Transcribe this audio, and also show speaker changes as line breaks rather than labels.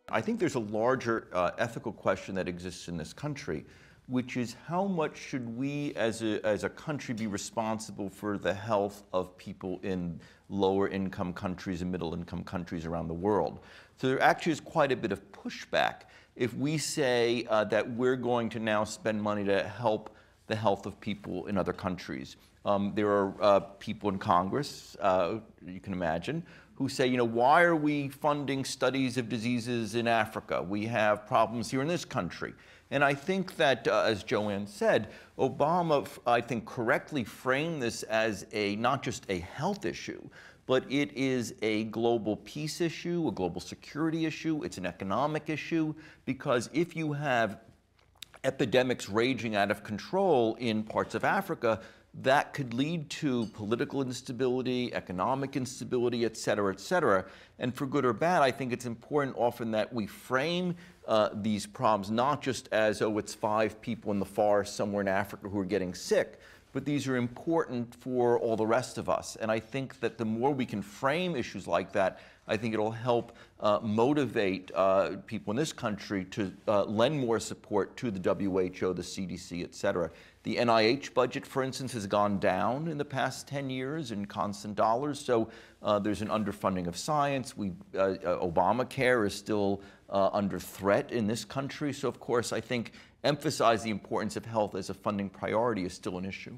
I think there's a larger ethical question that exists in this country, which is how much should we as a country be responsible for the health of people in lower income countries and middle income countries around the world. So there actually is quite a bit of pushback if we say that we're going to now spend money to help the health of people in other countries. There are people in Congress, you can imagine, who say, why are we funding studies of diseases in Africa? We have problems here in this country. And I think that, as Joanne said, Obama, I think, correctly framed this as not just a health issue, but it is a global peace issue, a global security issue, it's an economic issue, because if you have epidemics raging out of control in parts of Africa, that could lead to political instability, economic instability, et cetera, et cetera. And for good or bad, I think it's important often that we frame these problems not just as, oh, it's 5 people in the forest somewhere in Africa who are getting sick, but these are important for all the rest of us. And I think that the more we can frame issues like that, I think it'll help motivate people in this country to lend more support to the WHO, the CDC, et cetera. The NIH budget, for instance, has gone down in the past 10 years in constant dollars, so there's an underfunding of science. Obamacare is still under threat in this country, so of course I think emphasize the importance of health as a funding priority is still an issue.